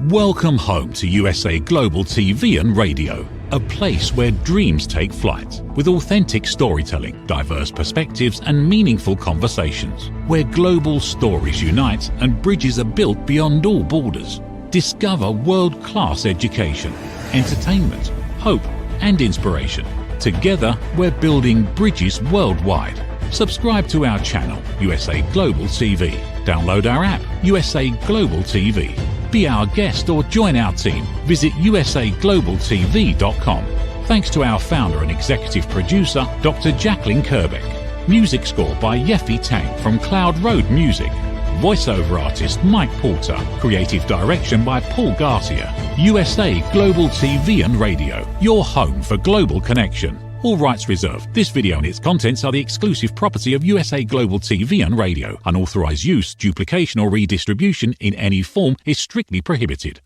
Welcome home to USA Global TV and Radio, a place where dreams take flight, with authentic storytelling, diverse perspectives and meaningful conversations, where global stories unite and bridges are built beyond all borders. Discover world-class education, entertainment, hope and inspiration. Together, we're building bridges worldwide. Subscribe to our channel, USA Global TV. Download our app, USA Global TV. Be our guest or join our team. Visit usaglobaltv.com. Thanks to our founder and executive producer, Dr. Jacalyn Kerbeck. Music score by Yeffy Tang from Cloud Road Music. Voiceover artist Mike Porter. Creative direction by Paul Garcia. USA Global TV and Radio. Your home for global connection. All rights reserved. This video and its contents are the exclusive property of USA Global TV and Radio. Unauthorized use, duplication or redistribution in any form is strictly prohibited.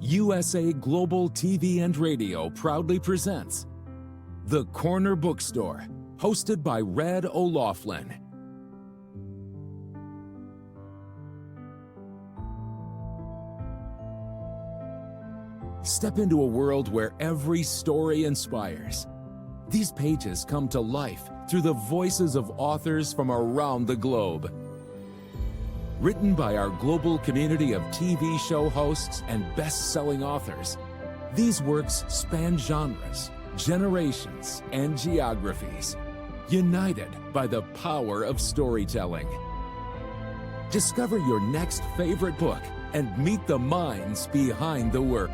USA Global TV and Radio proudly presents The Corner Bookstore, hosted by Red O'Loughlin. Step into a world where every story inspires. These pages come to life through the voices of authors from around the globe. Written by our global community of TV show hosts and best-selling authors, these works span genres, generations, and geographies, united by the power of storytelling. Discover your next favorite book and meet the minds behind the work.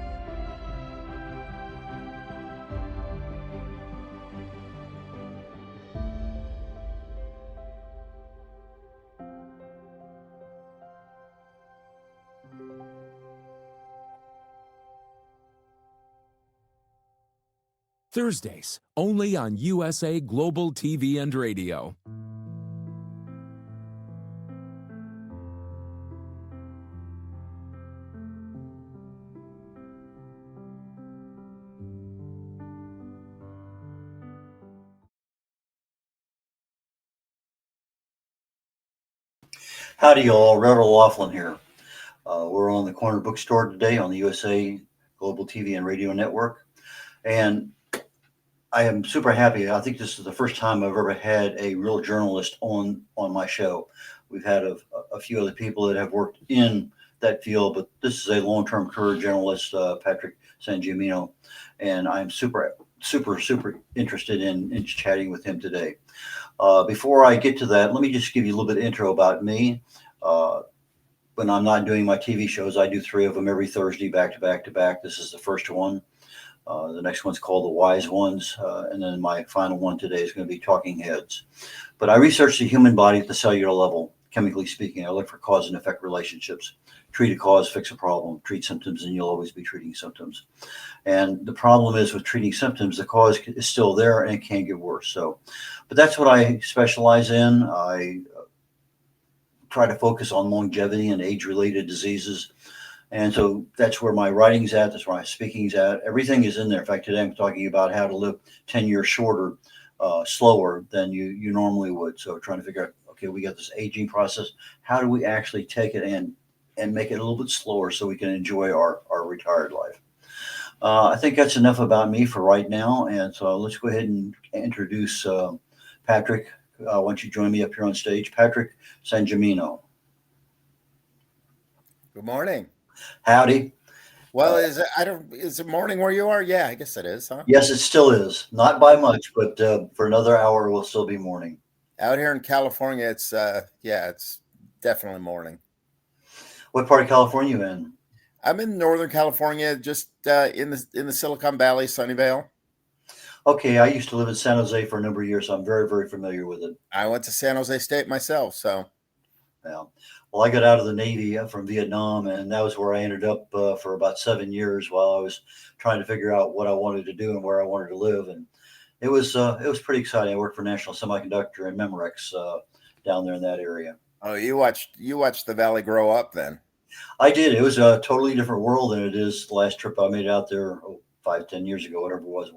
Thursdays, only on USA Global TV and Radio. Howdy, y'all. Red O'Loughlin here. We're on the Corner Bookstore today on the USA Global TV and Radio Network. And I am super happy. I think this is the first time I've ever had a real journalist on my show. We've had a few other people that have worked in that field, but this is a long-term career journalist, Patrick Sangimino, and I'm super interested in chatting with him today. Before I get to that, let me just give you a little bit of intro about me. When I'm not doing my TV shows, I do 3 of them every Thursday, back to back to back. This is the first one. The next one's called The Wise Ones. And then my final one today is going to be Talking Heads. But I research the human body at the cellular level, chemically speaking. I look for cause and effect relationships. Treat a cause, fix a problem. Treat symptoms, and you'll always be treating symptoms. And the problem is with treating symptoms, the cause is still there and it can get worse. So, but that's what I specialize in. I try to focus on longevity and age-related diseases. And so that's where my writing's at. That's where my speaking's at. Everything is in there. In fact, today I'm talking about how to live 10 years shorter, slower than you normally would. So trying to figure out, okay, we got this aging process. How do we actually take it and make it a little bit slower so we can enjoy our retired life? I think that's enough about me for right now. And so let's go ahead and introduce Patrick. Why don't you join me up here on stage? Patrick Sangimino. Good morning. Howdy. Well, is it morning where you are? Yeah, I guess it is, huh? Yes, it still is. Not by much, but for another hour, it will still be morning. Out here in California, it's definitely morning. What part of California are you in? I'm in Northern California, just in the Silicon Valley, Sunnyvale. Okay, I used to live in San Jose for a number of years, so I'm very, very familiar with it. I went to San Jose State myself, so. Yeah. Well, I got out of the Navy from Vietnam, and that was where I ended up for about 7 years while I was trying to figure out what I wanted to do and where I wanted to live. And it was pretty exciting. I worked for National Semiconductor and Memorex down there in that area. Oh, you watched the valley grow up then? I did. It was a totally different world than it is the last trip I made out there 5-10 years ago, whatever it was. It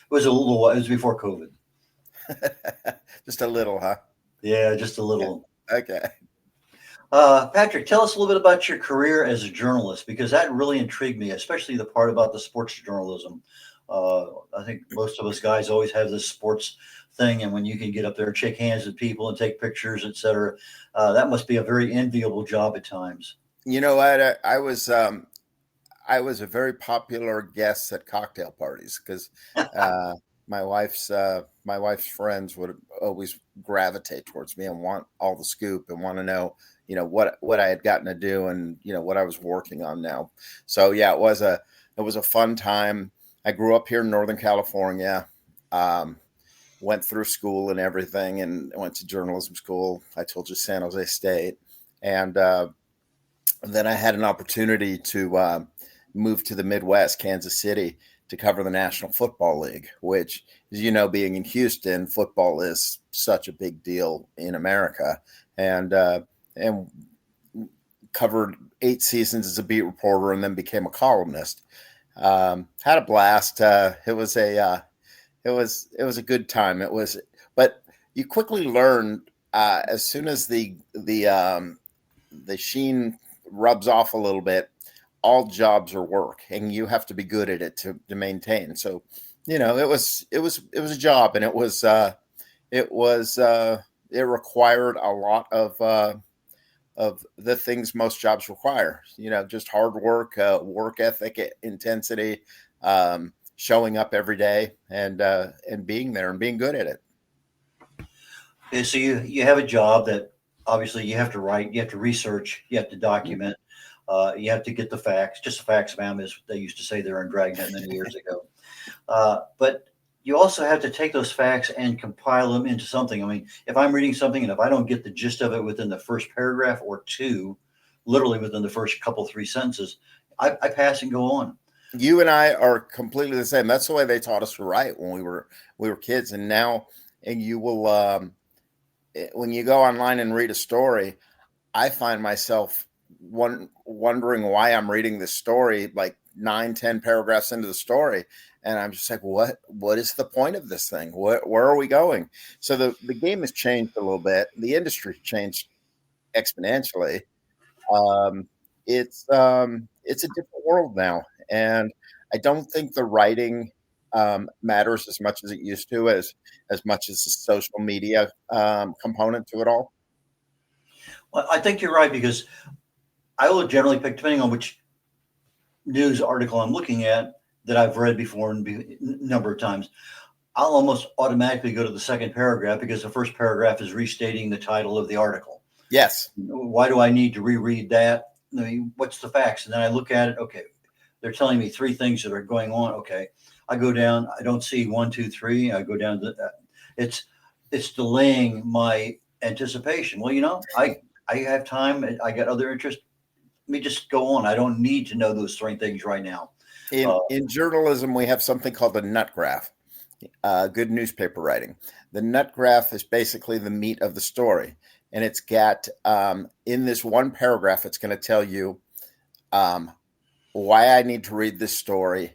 was a little while. It was before COVID. Just a little, huh? Yeah, just a little. Okay. Patrick, tell us a little bit about your career as a journalist, because that really intrigued me, especially the part about the sports journalism. I think most of us guys always have this sports thing, and when you can get up there and shake hands with people and take pictures, etc., that must be a very enviable job at times. You know what? I was a very popular guest at cocktail parties because uh, my wife's friends would always gravitate towards me and want all the scoop and want to know, what I had gotten to do and what I was working on now. So yeah, it was a fun time. I grew up here in Northern California. Um, Went through school and everything, and went to journalism school. I told you San Jose State, and then I had an opportunity to move to the Midwest, Kansas City, to cover the National Football League, which, as you know, being in Houston, football is such a big deal in America, and covered 8 seasons as a beat reporter, and then became a columnist. Had a blast. It was a good time. But you quickly learn as soon as the sheen rubs off a little bit, all jobs are work, and you have to be good at it to maintain. So, it was a job, and it required a lot of the things most jobs require. Just hard work, work ethic, intensity, showing up every day, and being there and being good at it. Okay, so you have a job that obviously you have to write, you have to research, you have to document, you have to get the facts, just the facts, ma'am, as they used to say there in Dragnet many years ago. But you also have to take those facts and compile them into something. I mean, if I'm reading something and if I don't get the gist of it within the first paragraph or two, literally within the first couple, 3 sentences, I pass and go on. You and I are completely the same. That's the way they taught us to write when we were kids. And now, and you will, when you go online and read a story, I find myself wondering why I'm reading this story like 9, 10 paragraphs into the story. And I'm just like, what is the point of this thing? Where are we going? So the game has changed a little bit. The industry changed exponentially. Um, it's a different world now. And I don't think the writing matters as much as it used to, as much as the social media component to it all. Well, I think you're right, because I will generally pick, depending on which news article I'm looking at that I've read before a number of times, I'll almost automatically go to the second paragraph because the first paragraph is restating the title of the article. Yes. Why do I need to reread that? I mean, what's the facts? And then I look at it. Okay, they're telling me 3 things that are going on. Okay, I go down. I don't see 1, 2, 3. I go down to it's delaying my anticipation. Well, I have time. I got other interests. Let me just go on. I don't need to know those 3 things right now. In journalism, we have something called the nut graph. Good newspaper writing. The nut graph is basically the meat of the story, and it's got in this one paragraph, it's going to tell you why I need to read this story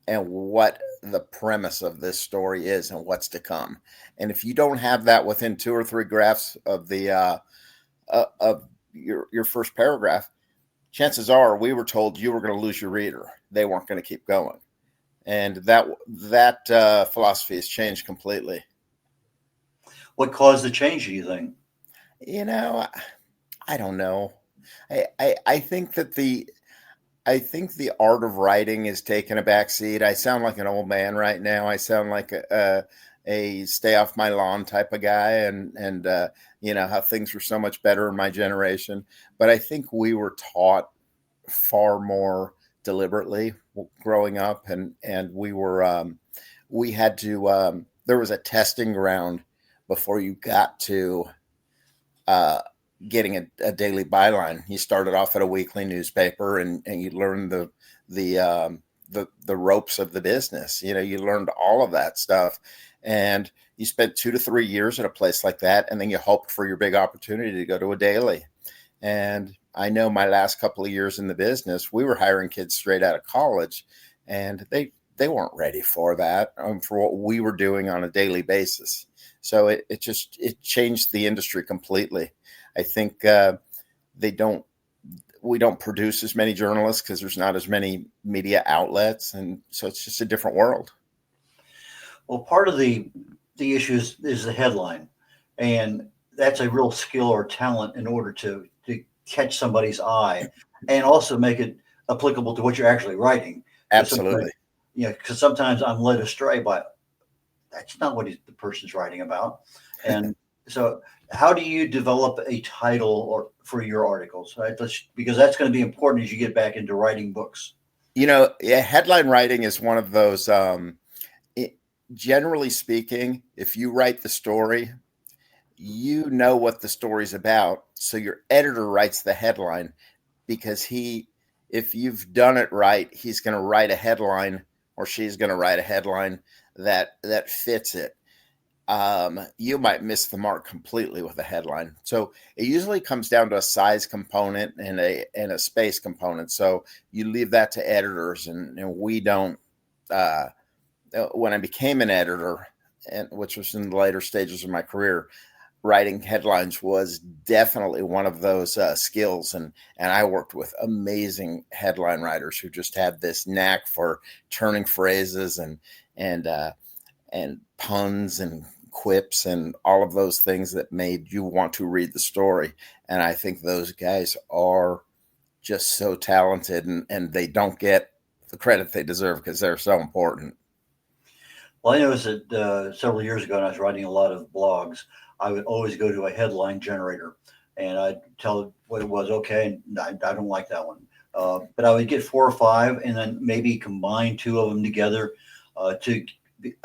and what the premise of this story is and what's to come. And if you don't have that within 2 or 3 graphs of the of your first paragraph, chances are we were told you were going to lose your reader. They weren't going to keep going. And that philosophy has changed completely. What caused the change, do you think? I don't know. I think that I think the art of writing is taking a back seat. I sound like an old man right now. I sound like a stay off my lawn type of guy, and how things were so much better in my generation. But I think we were taught far more deliberately growing up, and we had to there was a testing ground before you got to getting a daily byline. You started off at a weekly newspaper, and you learned the ropes of the business. You learned all of that stuff, and you spent 2 to 3 years at a place like that, and then you hoped for your big opportunity to go to a daily. And I know my last couple of years in the business, we were hiring kids straight out of college, and they weren't ready for that, for what we were doing on a daily basis. So it changed the industry completely. I think they don't we don't produce as many journalists because there's not as many media outlets, and so it's just a different world. Well, part of the issue is the headline, and that's a real skill or talent in order to catch somebody's eye, and also make it applicable to what you're actually writing. Absolutely. Because sometimes I'm led astray by that's not what the person's writing about, and so how do you develop a title or for your articles? Right, because that's going to be important as you get back into writing books. Headline writing is one of those. Generally speaking, if you write the story, you know what the story's about. So your editor writes the headline because if you've done it right, he's going to write a headline, or she's going to write a headline that fits it. You might miss the mark completely with a headline. So it usually comes down to a size component and a space component. So you leave that to editors, and we don't. When I became an editor, which was in the later stages of my career, writing headlines was definitely one of those skills. And I worked with amazing headline writers who just had this knack for turning phrases and puns and quips and all of those things that made you want to read the story. And I think those guys are just so talented, and they don't get the credit they deserve because they're so important. Well, I noticed that several years ago, when I was writing a lot of blogs, I would always go to a headline generator, and I'd tell it what it was. Okay, I don't like that one, but I would get 4 or 5, and then maybe combine 2 of them together. I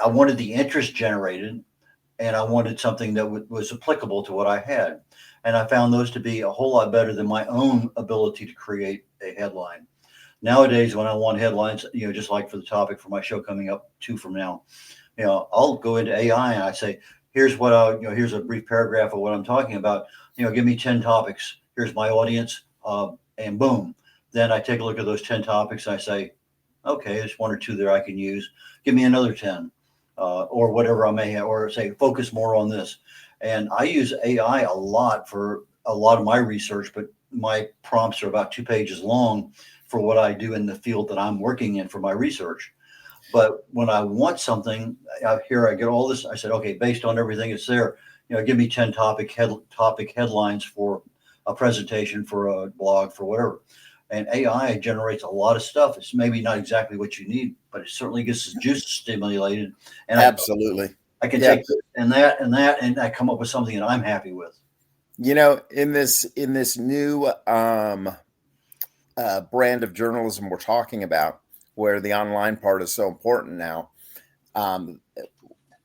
wanted the interest generated, and I wanted something that was applicable to what I had, and I found those to be a whole lot better than my own ability to create a headline. Nowadays, when I want headlines, just like for the topic for my show coming up 2 from now, I'll go into AI and I say, here's what here's a brief paragraph of what I'm talking about. Give me 10 topics. Here's my audience, and boom. Then I take a look at those 10 topics and I say, okay, there's 1 or 2 there I can use. Give me another 10, or whatever I may have, or say focus more on this. And I use AI a lot for a lot of my research, but my prompts are about 2 pages long for what I do in the field that I'm working in for my research. But when I want something, here I get all this. I said, okay, based on everything that's there, give me 10 topic headlines for a presentation, for a blog, for whatever. And AI generates a lot of stuff. It's maybe not exactly what you need, but it certainly gets the juices stimulated. And absolutely, I can take this and that, and I come up with something that I'm happy with. In this new brand of journalism we're talking about, where the online part is so important now,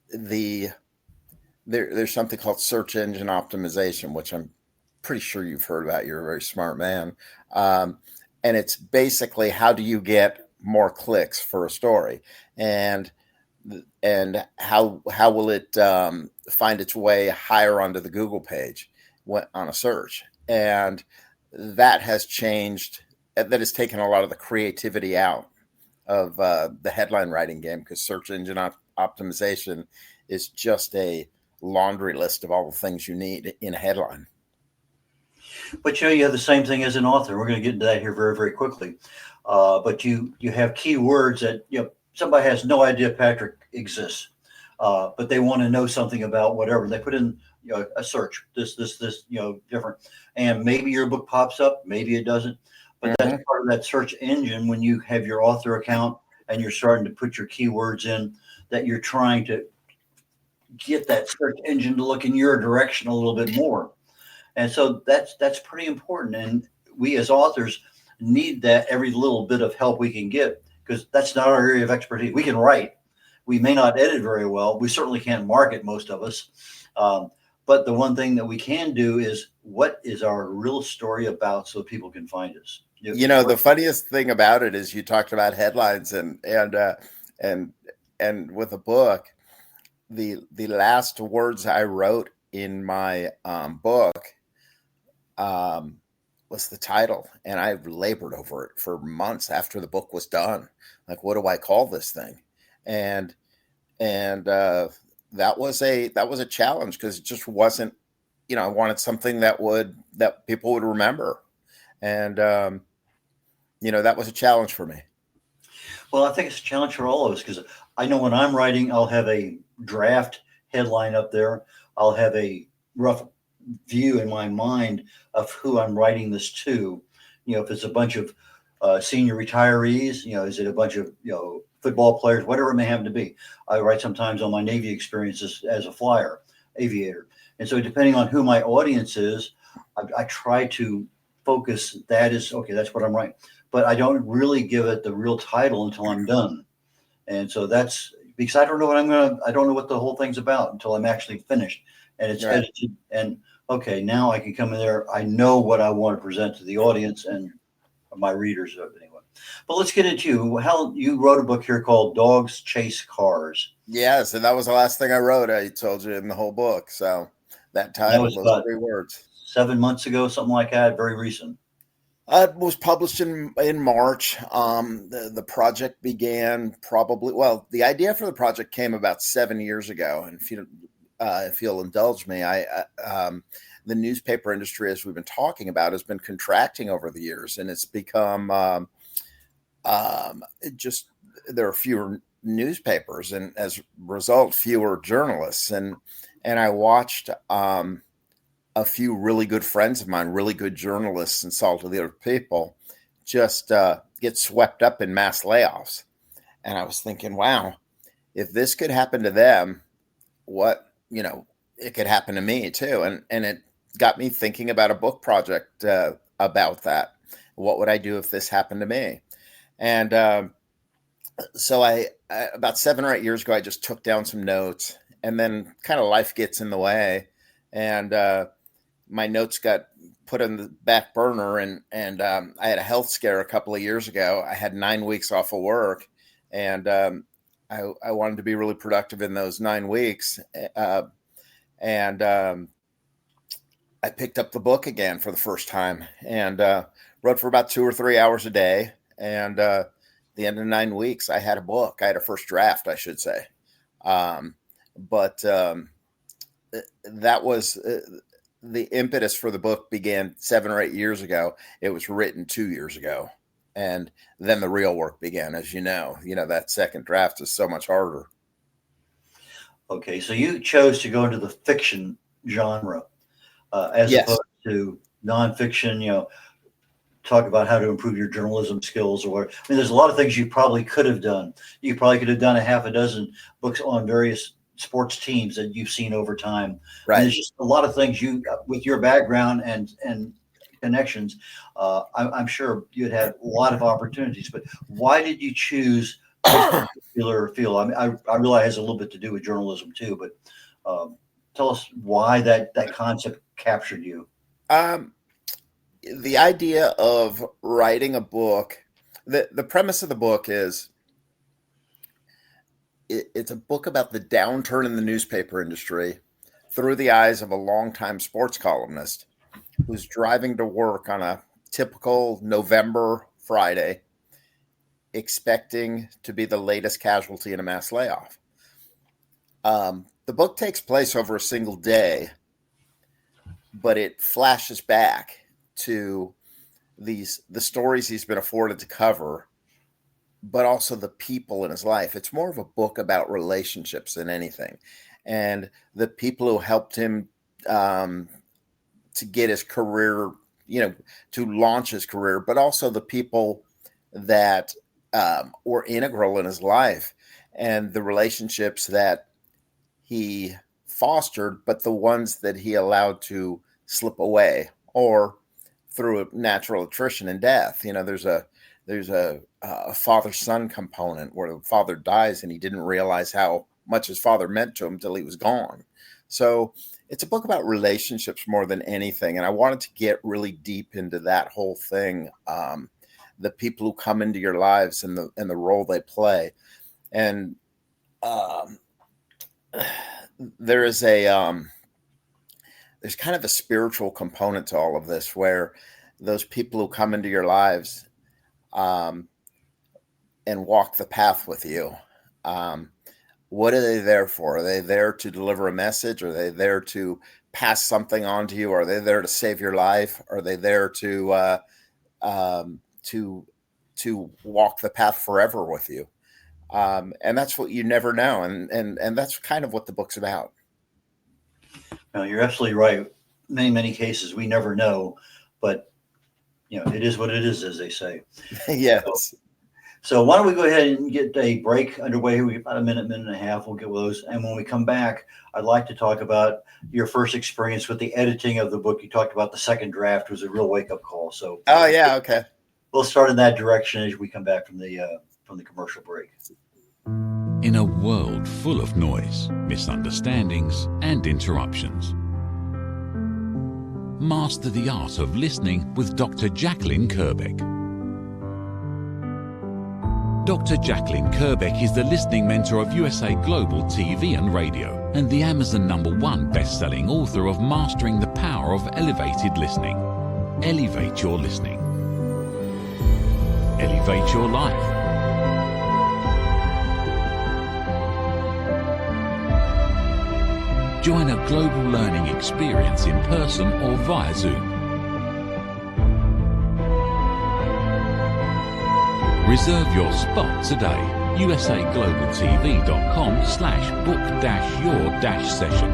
there's something called search engine optimization, which I'm pretty sure you've heard about. You're a very smart man. And it's basically, how do you get more clicks for a story, and how will it find its way higher onto the Google page on a search? And that has changed. That has taken a lot of the creativity out of the headline writing game, because search engine optimization is just a laundry list of all the things you need in a headline. But you have the same thing as an author. We're going to get into that here very, very quickly. But you have keywords that somebody has no idea Patrick exists, but they want to know something about whatever. They put in a search, this different, and maybe your book pops up, maybe it doesn't. But that's part of that search engine when you have your author account and you're starting to put your keywords in, that you're trying to get that search engine to look in your direction a little bit more. And so that's pretty important. And we as authors need that every little bit of help we can get, because that's not our area of expertise. We can write. We may not edit very well. We certainly can't market, most of us. But the one thing that we can do is, what is our real story about, so people can find us. The funniest thing about it is, you talked about headlines and with a book, the last words I wrote in my book was the title, and I labored over it for months after the book was done. Like, what do I call this thing? And that was a challenge, because it just wasn't I wanted something that people would remember. And, that was a challenge for me. Well, I think it's a challenge for all of us because I know when I'm writing, I'll have a draft headline up there. I'll have a rough view in my mind of who I'm writing this to. If it's a bunch of senior retirees, is it a bunch of, football players, whatever it may happen to be. I write sometimes on my Navy experiences as a flyer, aviator. And so depending on who my audience is, I try to focus that is, okay, that's what I'm writing. But I don't really give it the real title until I'm done. And so that's because I don't know I don't know what the whole thing's about until I'm actually finished and it's Right. edited. And okay, now I can come in there. I know what I want to present to the audience and my readers anyway. But let's get into you. How you wrote a book here called Dogs Chase Cars. Yes, and that was the last thing I wrote. I told you in the whole book. So that That title, was those about 3 words. 7 months ago, something like that, very recent. It was published in March. The project began the idea for the project came about 7 years ago. And if you'll indulge me, the newspaper industry, as we've been talking about, has been contracting over the years, and it's become just there are fewer newspapers, and as a result, fewer journalists. And I watched a few really good friends of mine, really good journalists and salted the other people, just get swept up in mass layoffs. And I was thinking, wow, if this could happen to them, it could happen to me too. And it got me thinking about a book project about that. What would I do if this happened to me? And so I about 7 or 8 years ago, I just took down some notes, and then kind of life gets in the way, and my notes got put on the back burner, and I had a health scare a couple of years ago. I had 9 weeks off of work, and I wanted to be really productive in those 9 weeks, and I picked up the book again for the first time, and wrote for about 2 or 3 hours a day, and the end of 9 weeks, I had a book. I had a first draft, I should say. But that was the impetus for the book began 7 or 8 years ago. It was written 2 years ago. And then the real work began, as you know. That second draft is so much harder. Okay, so you chose to go into the fiction genre as Yes. opposed to nonfiction, talk about how to improve your journalism skills or what. I mean, there's a lot of things you probably could have done. You probably could have done a half a dozen books on various sports teams that you've seen over time. Right. And there's just a lot of things with your background and connections, I'm sure you'd have a lot of opportunities. But why did you choose this particular field? I mean, I realize it has a little bit to do with journalism too, but tell us why that concept captured you. The idea of writing a book, the premise of the book is it's a book about the downturn in the newspaper industry through the eyes of a longtime sports columnist who's driving to work on a typical November Friday, expecting to be the latest casualty in a mass layoff. The book takes place over a single day, but it flashes back to the stories he's been afforded to cover, but also the people in his life. It's more of a book about relationships than anything, and the people who helped him to get his career, to launch his career, but also the people that were integral in his life and the relationships that he fostered, but the ones that he allowed to slip away or through a natural attrition and death. There's a father-son component where the father dies and he didn't realize how much his father meant to him till he was gone. So it's a book about relationships more than anything. And I wanted to get really deep into that whole thing. The people who come into your lives and the role they play. And there's kind of a spiritual component to all of this, where those people who come into your lives and walk the path with you, what are they there for? Are they there to deliver a message? Are they there to pass something on to you? Are they there to save your life? Are they there to walk the path forever with you? And that's what you never know. And that's kind of what the book's about. No, you're absolutely right. Many cases we never know, but it is what it is, as they say. Yes. So why don't we go ahead and get a break underway? We about a minute and a half. We'll get those. And when we come back, I'd like to talk about your first experience with the editing of the book. You talked about the second draft was a real wake-up call. So oh yeah, okay. We'll start in that direction as we come back from the commercial break. In a world full of noise, misunderstandings, and interruptions, master the art of listening with Dr. Jacalyn Kerbeck. Dr. Jacalyn Kerbeck is the listening mentor of USA Global TV and Radio and the Amazon #1 best-selling author of Mastering the Power of Elevated Listening. Elevate your listening. Elevate your life. Join a global learning experience in person or via Zoom. Reserve your spot today. usaglobaltv.com/book-your-session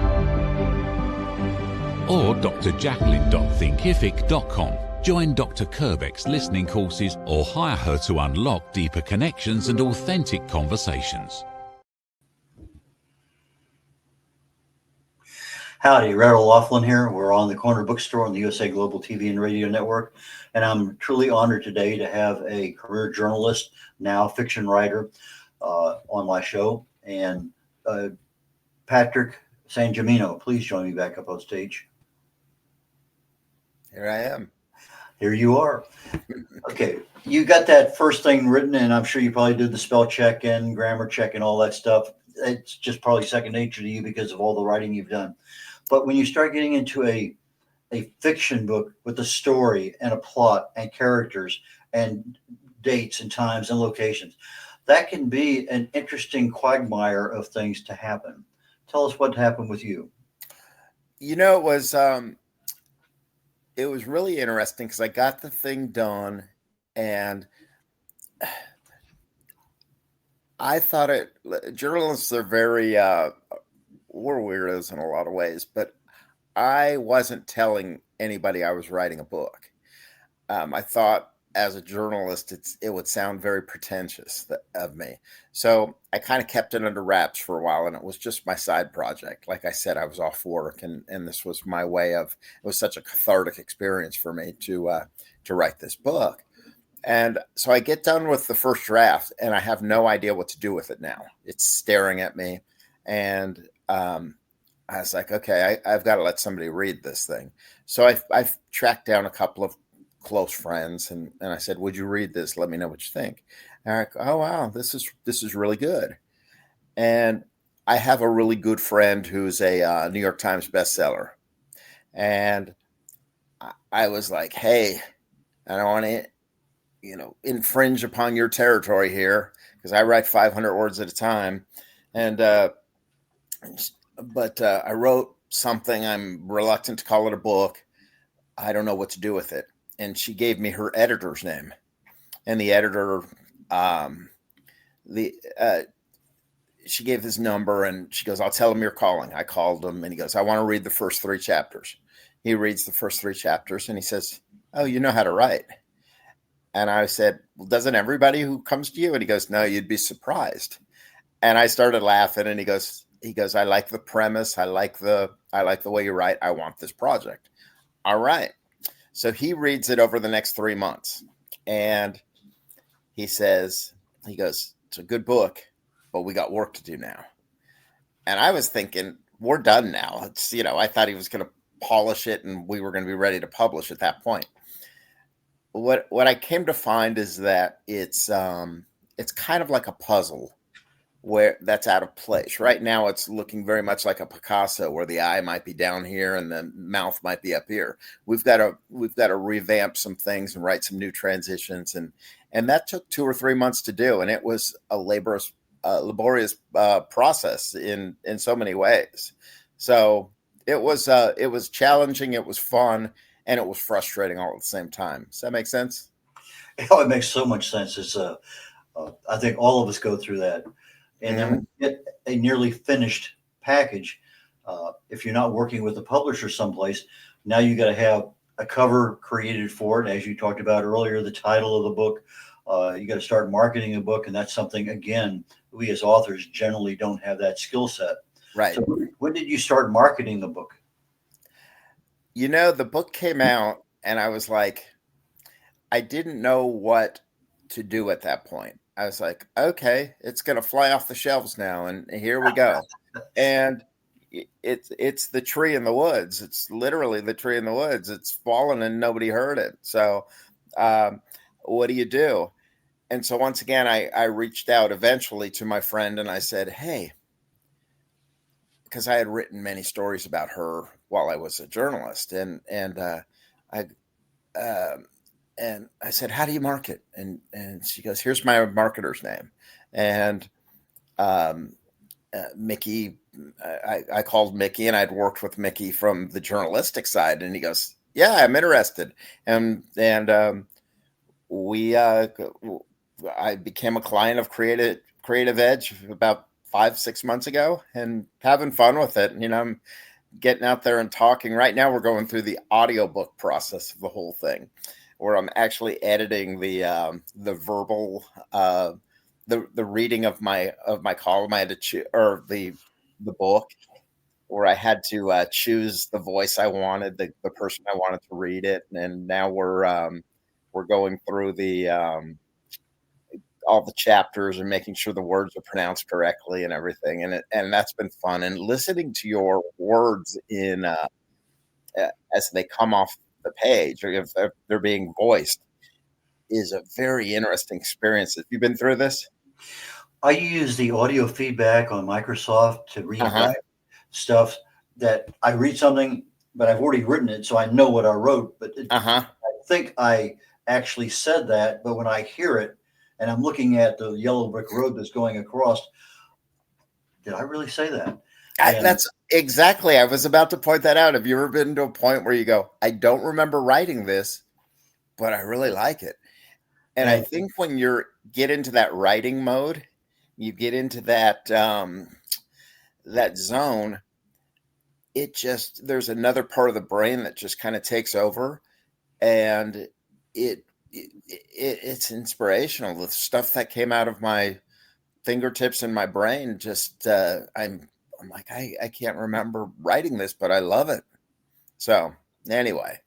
or drjacalyn.thinkific.com. Join Dr. Kerbeck's listening courses or hire her to unlock deeper connections and authentic conversations. Howdy, Red O'Loughlin here. We're on the Corner Bookstore on the USA Global TV and Radio Network. And I'm truly honored today to have a career journalist, now fiction writer, on my show. And Patrick Sangimino, please join me back up on stage. Here I am. Here you are. Okay, you got that first thing written, and I'm sure you probably did the spell check and grammar check and all that stuff. It's just probably second nature to you because of all the writing you've done. But when you start getting into a fiction book with a story and a plot and characters and dates and times and locations, that can be an interesting quagmire of things to happen. Tell us what happened with you. It was really interesting because I got the thing done and I thought journalists are very, we're weirdos in a lot of ways, but I wasn't telling anybody I was writing a book. I thought as a journalist, it would sound very pretentious of me. So I kind of kept it under wraps for a while, and it was just my side project. Like I said, I was off work, and this was my way it was such a cathartic experience for me to write this book. And so I get done with the first draft, and I have no idea what to do with it now. It's staring at me, and I was like, okay, I've got to let somebody read this thing. So I've tracked down a couple of close friends, and I said, would you read this? Let me know what you think. And I'm like, oh, wow, this is really good. And I have a really good friend who's a New York Times bestseller. And I was like, hey, I don't want to, infringe upon your territory here because I write 500 words at a time. And, but I wrote something. I'm reluctant to call it a book. I don't know what to do with it. And she gave me her editor's name, and the editor, she gave his number, and she goes, I'll tell him you're calling. I called him, and he goes, I want to read the first 3 chapters. He reads the first 3 chapters, and he says, oh, you know how to write. And I said, well, doesn't everybody who comes to you? And he goes, no, you'd be surprised. And I started laughing, and he goes, I like the premise. I like the way you write. I want this project. All right. So he reads it over the next 3 months, and he goes, it's a good book, but we got work to do now. And I was thinking, we're done now. It's, I thought he was going to polish it and we were going to be ready to publish at that point. What I came to find is that it's kind of like a puzzle where that's out of place. Right now, it's looking very much like a Picasso, where the eye might be down here and the mouth might be up here. We've got to revamp some things and write some new transitions, and that took 2 or 3 months to do, and it was a laborious process in so many ways. So it was challenging, it was fun, and it was frustrating all at the same time. Does that make sense? Oh, it makes so much sense. It's I think all of us go through that. And then Hmm. when you get a nearly finished package, if you're not working with a publisher someplace, now you got to have a cover created for it, as you talked about earlier, the title of the book. You got to start marketing a book, and that's something again we as authors generally don't have that skill set. Right. So when did you start marketing the book? The book came out, and I was like, I didn't know what to do at that point. I was like, okay, it's going to fly off the shelves now, and here we go. And it's the tree in the woods. It's literally the tree in the woods. It's fallen and nobody heard it. So, um, what do you do? And so once again, I reached out eventually to my friend and I said, hey, because I had written many stories about her while I was a journalist, I um, and I said, how do you market? And she goes, here's my marketer's name, and um, Mickey. I called Mickey, and I'd worked with Mickey from the journalistic side, and he goes, yeah, I'm interested, and we I became a client of Creative Edge about 5-6 months ago, and having fun with it. I'm getting out there and talking. Right now, we're going through the audiobook process of the whole thing, where I'm actually editing the verbal the reading of my column. I had to choose, or the book, where I had to choose the voice I wanted, the person I wanted to read it, and now we're going through the all the chapters and making sure the words are pronounced correctly and everything, and that's been fun. And listening to your words in as they come off the page, or if they're being voiced, is a very interesting experience. Have you been through this? I use the audio feedback on Microsoft to read back Uh-huh. stuff that I read something, but I've already written it, so I know what I wrote. But Uh-huh. I think I actually said that, but when I hear it and I'm looking at the yellow brick road that's going across, did I really say that? And That's exactly. I was about to point that out. Have you ever been to a point where you go, I don't remember writing this, but I really like it? And I and think when you get into that writing mode, you get into that zone, there's another part of the brain that just kind of takes over, and it's inspirational. The stuff that came out of my fingertips and my brain, just I'm like, I can't remember writing this, but I love it. So anyway,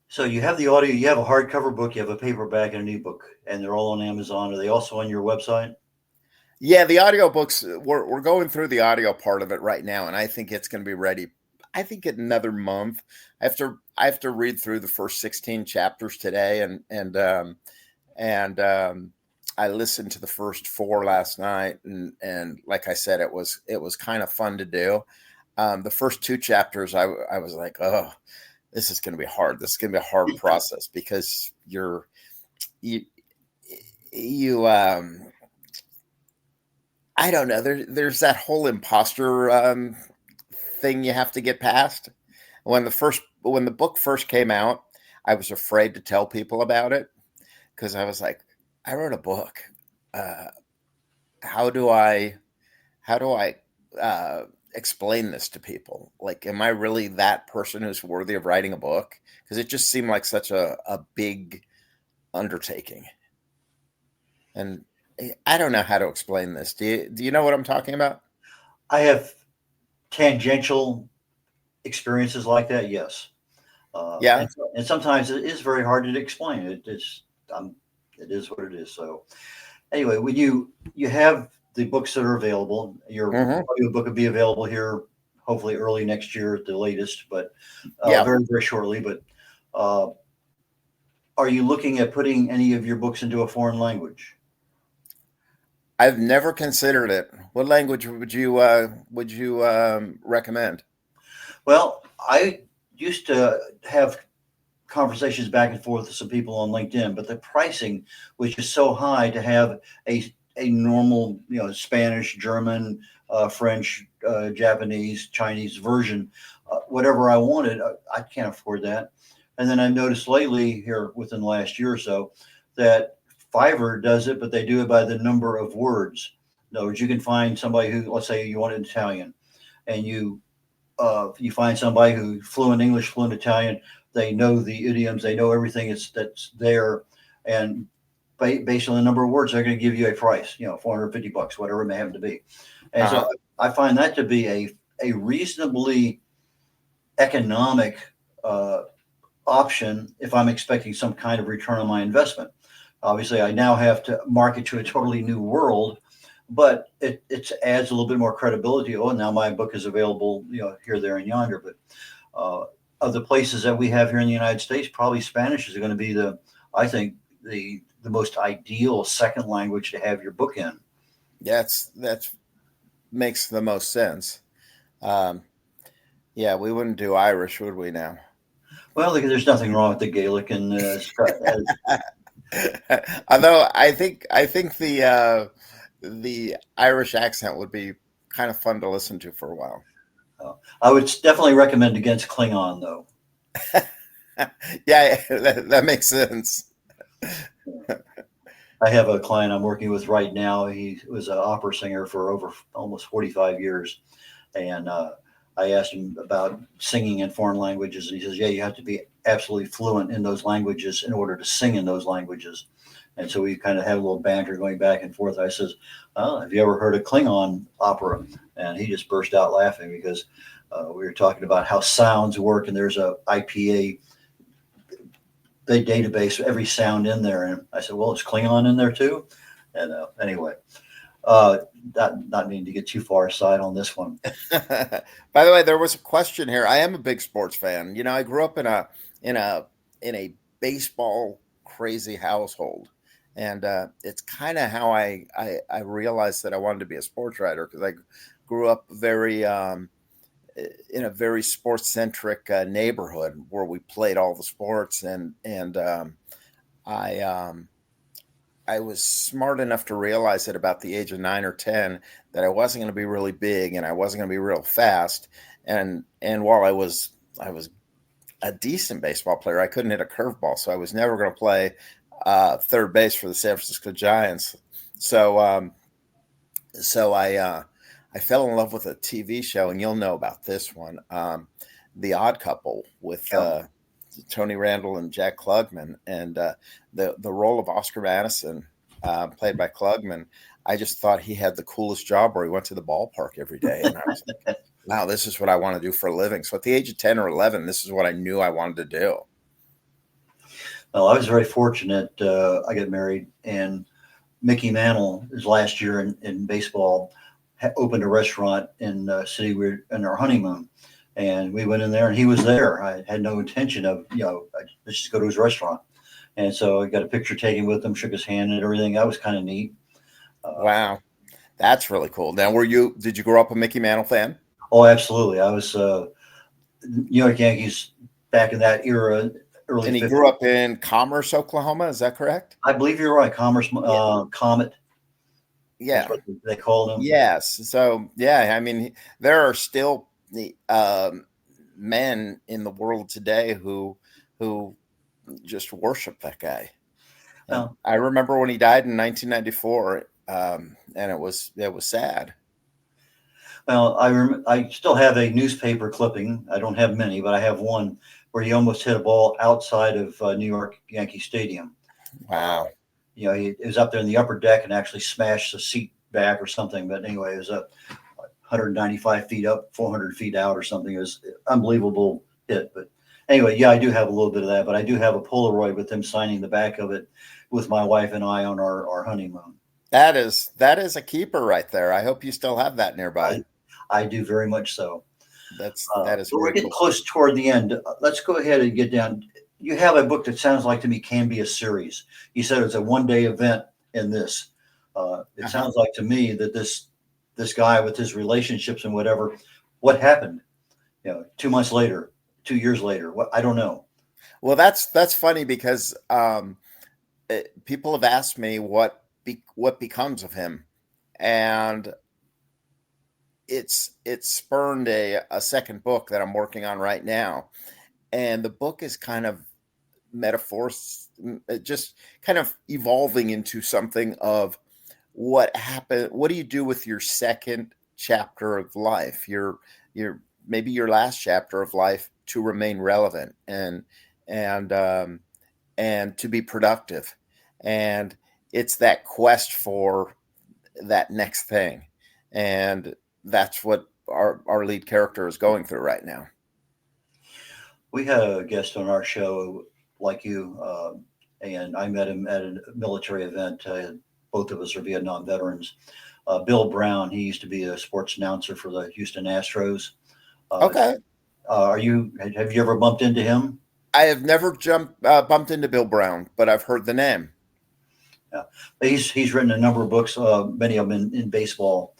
so you have the audio, you have a hardcover book, you have a paperback, and an ebook, and they're all on Amazon. Are they also on your website? yeah, the audiobooks, we're going through the audio part of it right now, and I think it's going to be ready. I think in another month. I have to read through the first 16 chapters today, and I listened to the first 4 last night, and like I said, it was kind of fun to do. The first 2 chapters, I was like, oh, this is going to be hard. This is going to be a hard process because you you I don't know. There's that whole imposter thing you have to get past. When the book first came out, I was afraid to tell people about it because I was like, I wrote a book. Uh, how do I explain this to people? Like, am I really that person who's worthy of writing a book? Because it just seemed like such a big undertaking, and I don't know how to explain this. Do you know what I'm talking about? I have tangential experiences like that, yes. Yeah. And sometimes it is very hard to explain. Um, it is what it is. So anyway, when you have the books that are available, your Hmm. audio book will be available here hopefully early next year at the latest, but Yeah. very very shortly. But uh, are you looking at putting any of your books into a foreign language? I've never considered it. What language would you recommend? Well, I used to have conversations back and forth with some people on LinkedIn, but the pricing was just so high to have a normal, Spanish, German, French, Japanese, Chinese version, whatever I wanted. I can't afford that. And then I noticed lately here within the last year or so that Fiverr does it, but they do it by the number of words. In other words, you can find somebody who, let's say you want Italian, and you find somebody who fluent English, fluent Italian. They know the idioms, they know everything that's there, and based on the number of words, they're going to give you a price. $450, whatever it may happen to be. And so I find that to be a reasonably economic option if I'm expecting some kind of return on my investment. Obviously, I now have to market to a totally new world, but it adds a little bit more credibility. Oh, now my book is available, here, there, and yonder. But of the places that we have here in the United States, probably Spanish is going to be I think the most ideal second language to have your book in. That makes the most sense. Yeah, we wouldn't do Irish, would we now? Well, there's nothing wrong with the Gaelic and although I think the Irish accent would be kind of fun to listen to for a while. I would definitely recommend against Klingon, though. Yeah, that makes sense. I have a client I'm working with right now. He was an opera singer for over almost 45 years. And I asked him about singing in foreign languages. And he says, yeah, you have to be absolutely fluent in those languages in order to sing in those languages. And so we kind of had a little banter going back and forth. I says, have you ever heard of Klingon opera? And he just burst out laughing because we were talking about how sounds work. And there's a IPA database, every sound in there. And I said, well, is Klingon in there too? And anyway, not meaning to get too far aside on this one. By the way, there was a question here. I am a big sports fan. I grew up in a baseball crazy household. And it's kind of how I realized that I wanted to be a sports writer, because I grew up in a very sports centric neighborhood where we played all the sports, and I was smart enough to realize at about the age of 9 or 10 that I wasn't going to be really big and I wasn't going to be real fast. And while I was a decent baseball player, I couldn't hit a curveball, so I was never going to play third base for the San Francisco Giants. So I fell in love with a TV show, and you'll know about this one, The Odd Couple, with Tony Randall and Jack Klugman, and the role of Oscar Madison, played by Klugman. I just thought he had the coolest job, where he went to the ballpark every day, and I was like, wow, this is what I want to do for a living. So at the age of 10 or 11, this is what I knew I wanted to do. Well, I was very fortunate. I got married, and Mickey Mantle, his last year in baseball, opened a restaurant in the city. We were in our honeymoon, and we went in there, and he was there. I had no intention of, let's just go to his restaurant. And so I got a picture taken with him, shook his hand and everything. That was kind of neat. Wow. That's really cool. Now, did you grow up a Mickey Mantle fan? Oh, absolutely. I was New York Yankees back in that era. Early and he 50s. Grew up in Commerce, Oklahoma. Is that correct? I believe you're right. Commerce, Comet. Yeah. That's what they called him. Yes. So, yeah, I mean, there are still men in the world today who just worship that guy. Well, I remember when he died in 1994, and it was sad. Well, I still have a newspaper clipping. I don't have many, but I have one where he almost hit a ball outside of New York Yankee Stadium. Wow. He was up there in the upper deck and actually smashed the seat back or something. But anyway, it was up 195 feet up, 400 feet out or something. It was an unbelievable hit. But anyway, yeah, I do have a little bit of that. But I do have a Polaroid with him signing the back of it with my wife and I on our honeymoon. That is a keeper right there. I hope you still have that nearby. I do very much so. That is. We're getting close toward the end. Let's go ahead and get down. You have a book that sounds like to me can be a series. You said it's a one-day event in this. It sounds like to me that this guy with his relationships and whatever, what happened? 2 months later, 2 years later, what, I don't know. Well, that's funny because people have asked me what what becomes of him. And it's spurned a second book that I'm working on right now. And the book is kind of metaphors, just kind of evolving into something of what happened. What do you do with your second chapter of life? Your maybe your last chapter of life to remain relevant and to be productive. And it's that quest for that next thing. And that's what our lead character is going through right now. We had a guest on our show like you, and I met him at a military event. Both of us are Vietnam veterans. Bill Brown, he used to be a sports announcer for the Houston Astros. Okay. Have you ever bumped into him? I have never bumped into Bill Brown, but I've heard the name. Yeah, he's written a number of books, many of them in baseball,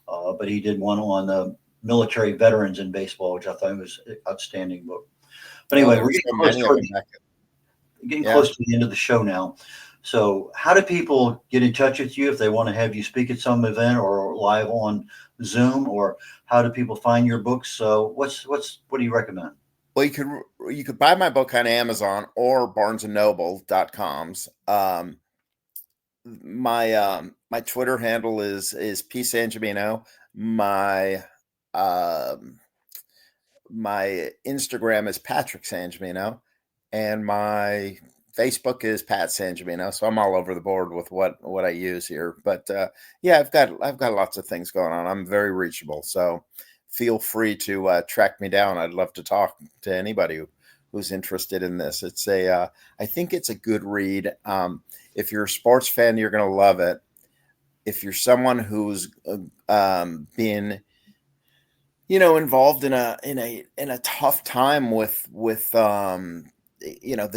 but he did one on military veterans in baseball, which I thought was an outstanding book. But anyway, we're getting close to the end of the show now. So how do people get in touch with you if they want to have you speak at some event or live on Zoom, or how do people find your books? So what do you recommend? Well, you could buy my book on Amazon or BarnesandNoble.com's. My Twitter handle is P Sangimino. My Instagram is Patrick Sangimino, and my Facebook is Pat Sangimino. So I'm all over the board with what I use here. But yeah, I've got lots of things going on. I'm very reachable. So feel free to track me down. I'd love to talk to anybody who's interested in this. I think it's a good read. If you're a sports fan, you're going to love it. If you're someone who's been, involved in a tough time with the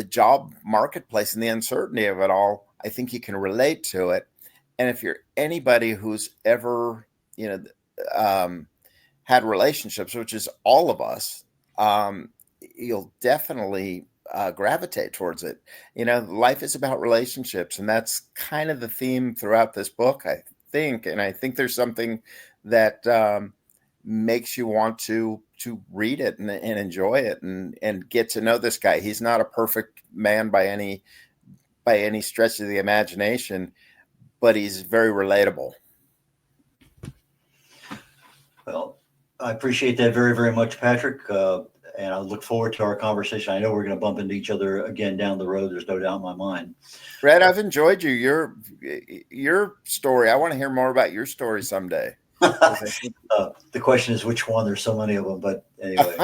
job marketplace and the uncertainty of it all, I think you can relate to it. And if you're anybody who's ever, had relationships, which is all of us, you'll definitely gravitate towards it. Life is about relationships, and that's kind of the theme throughout this book, I think. And I think there's something that makes you want to read it and enjoy it and get to know this guy. He's not a perfect man by any stretch of the imagination, but he's very relatable. Well, I appreciate that very, very much, Patrick. And I look forward to our conversation. I know we're going to bump into each other again down the road. There's no doubt in my mind. Red, I've enjoyed you. Your story. I want to hear more about your story someday. The question is which one. There's so many of them, but anyway.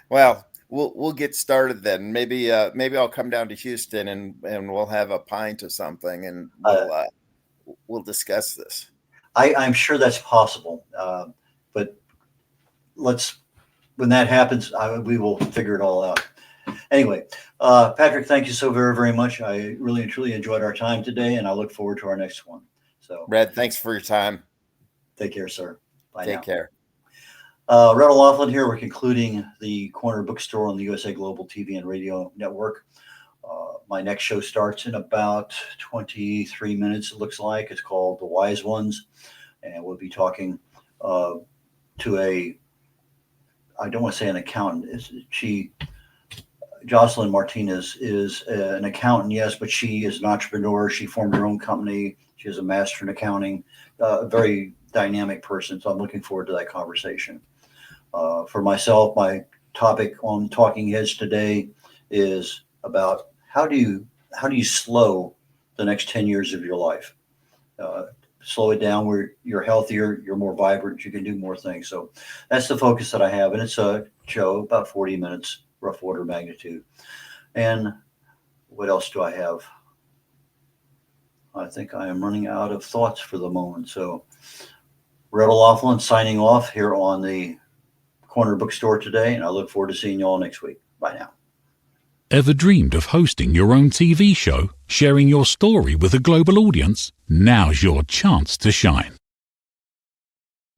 Well, we'll get started then. Maybe I'll come down to Houston and we'll have a pint or something, and we'll discuss this. I'm sure that's possible, but when that happens, we will figure it all out. Anyway, Patrick, thank you so very, very much. I really and truly enjoyed our time today, and I look forward to our next one. So, Red, thanks for your time. Take care, sir. Bye. Take care. Red O'Laughlin here. We're concluding the Corner Bookstore on the USA Global TV and Radio Network. My next show starts in about 23 minutes, it looks like. It's called The Wise Ones. And we'll be talking to I don't want to say an accountant. Jacalyn Martinez is an accountant, yes, but she is an entrepreneur. She formed her own company. She has a master in accounting, a very dynamic person. So I'm looking forward to that conversation. For myself, my topic on Talking Heads today is about how do you slow the next 10 years of your life? Slow it down where you're healthier, you're more vibrant, you can do more things. So that's the focus that I have. And it's a show about 40 minutes, rough order of magnitude. And what else do I have? I think I am running out of thoughts for the moment. So Red O'Laughlin signing off here on the Corner Bookstore today. And I look forward to seeing you all next week. Bye now. Ever dreamed of hosting your own TV show, sharing your story with a global audience? Now's your chance to shine.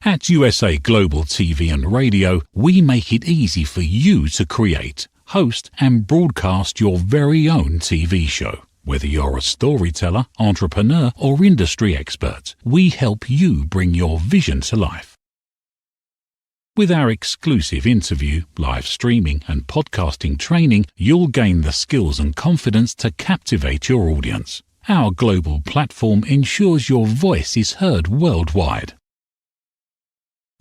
At USA Global TV and Radio, we make it easy for you to create, host, and broadcast your very own TV show. Whether you're a storyteller, entrepreneur, or industry expert, we help you bring your vision to life. With our exclusive interview, live streaming, and podcasting training, you'll gain the skills and confidence to captivate your audience. Our global platform ensures your voice is heard worldwide.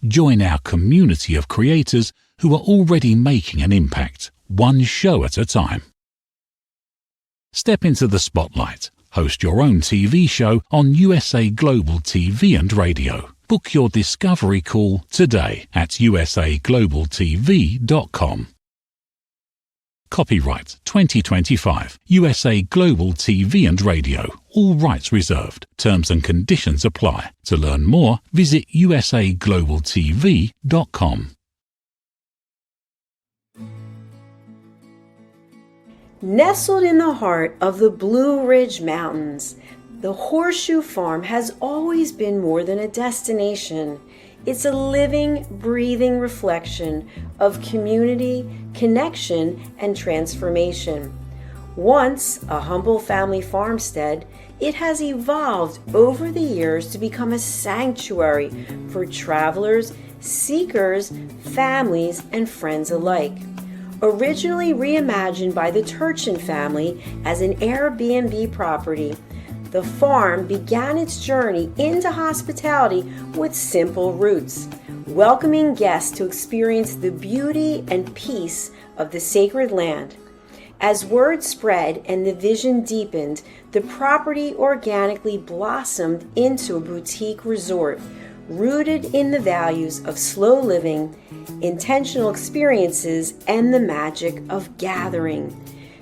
Join our community of creators who are already making an impact, one show at a time. Step into the spotlight. Host your own TV show on USA Global TV and Radio. Book your discovery call today at usaglobaltv.com. Copyright 2025 USA Global TV and Radio. All rights reserved. Terms and conditions apply. To learn more, visit usaglobaltv.com. Nestled in the heart of the Blue Ridge Mountains, the Horseshoe Farm has always been more than a destination. It's a living, breathing reflection of community, connection, and transformation. Once a humble family farmstead, it has evolved over the years to become a sanctuary for travelers, seekers, families, and friends alike. Originally reimagined by the Turchin family as an Airbnb property, the farm began its journey into hospitality with simple roots, welcoming guests to experience the beauty and peace of the sacred land. As word spread and the vision deepened, the property organically blossomed into a boutique resort, rooted in the values of slow living, intentional experiences, and the magic of gathering.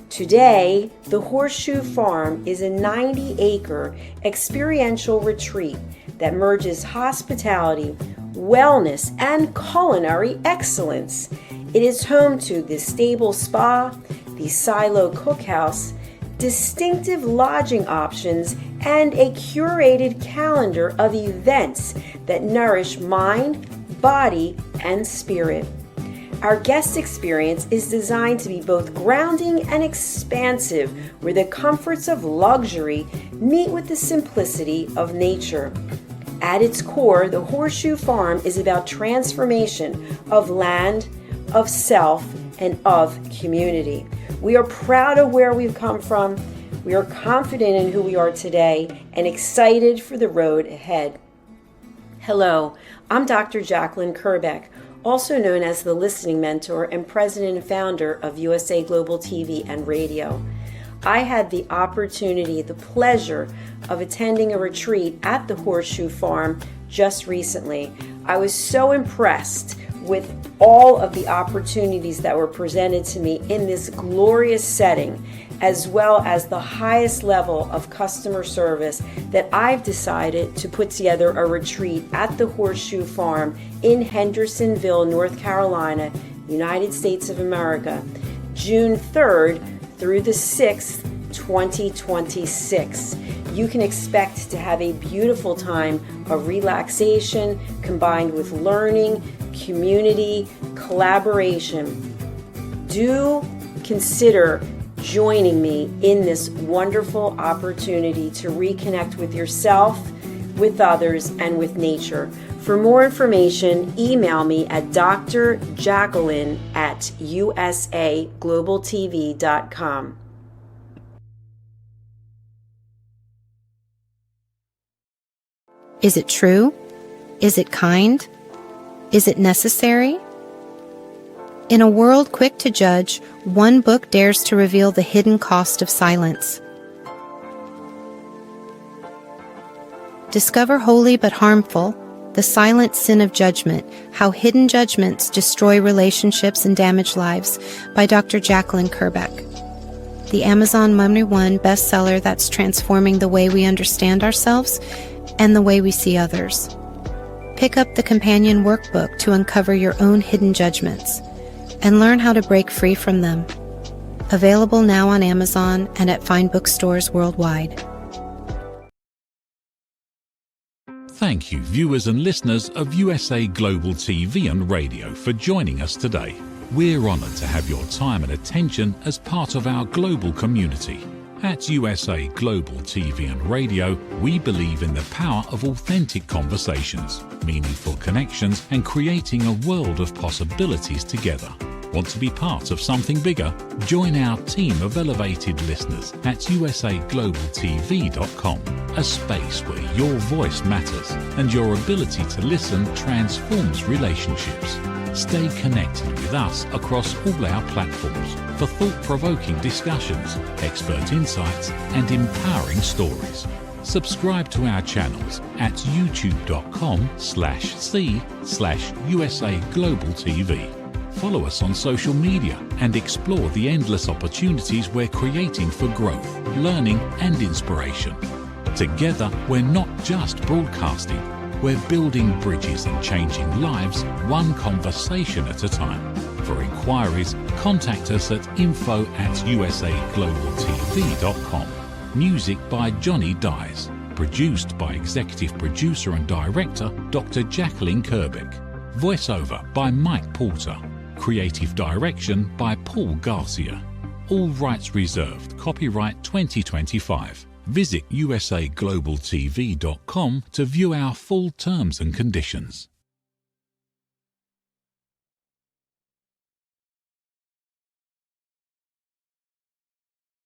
Today, the Horseshoe Farm is a 90-acre experiential retreat that merges hospitality, wellness, and culinary excellence. It is home to the Stable Spa, the Silo Cookhouse, distinctive lodging options, and a curated calendar of events that nourish mind, body, and spirit. Our guest experience is designed to be both grounding and expansive, where the comforts of luxury meet with the simplicity of nature. At its core, the Horseshoe Farm is about transformation of land, of self, and of community. We are proud of where we've come from. We are confident in who we are today and excited for the road ahead. Hello, I'm Dr. Jacalyn Kerbeck, also known as the Listening Mentor and President and Founder of USA Global TV and Radio. I had the opportunity, the pleasure of attending a retreat at the Horseshoe Farm just recently. I was so impressed with all of the opportunities that were presented to me in this glorious setting, as well as the highest level of customer service, that I've decided to put together a retreat at the Horseshoe Farm in Hendersonville, North Carolina, United States of America, June 3rd through the 6th, 2026. You can expect to have a beautiful time of relaxation combined with learning, community, collaboration. Do consider joining me in this wonderful opportunity to reconnect with yourself, with others, and with nature. For more information, email me at drjacalyn@usaglobaltv.com. Is it true? Is it kind? Is it necessary? In a world quick to judge, one book dares to reveal the hidden cost of silence. Discover Holy but Harmful, The Silent Sin of Judgment, How Hidden Judgments Destroy Relationships and Damage Lives by Dr. Jacalyn Kerbeck. The Amazon #1 bestseller that's transforming the way we understand ourselves and the way we see others. Pick up the companion workbook to uncover your own hidden judgments and learn how to break free from them. Available now on Amazon and at fine bookstores worldwide. Thank you, viewers and listeners of USA Global TV and Radio, for joining us today. We're honoured to have your time and attention as part of our global community. At USA Global TV and Radio, we believe in the power of authentic conversations, meaningful connections, and creating a world of possibilities together. Want to be part of something bigger? Join our team of elevated listeners at usaglobaltv.com, a space where your voice matters and your ability to listen transforms relationships. Stay connected with us across all our platforms for thought-provoking discussions, expert insights, and empowering stories. Subscribe to our channels at youtube.com/c/USA Global TV. Follow us on social media and explore the endless opportunities we're creating for growth, learning, and inspiration. Together, we're not just broadcasting, we're building bridges and changing lives one conversation at a time. For inquiries, contact us at info@usaglobaltv.com. Music by Johnny Dies. Produced by Executive Producer and Director Dr. Jacalyn Kerbeck. Voiceover by Mike Porter. Creative Direction by Paul Garcia. All rights reserved. Copyright 2025. Visit usaglobaltv.com to view our full terms and conditions.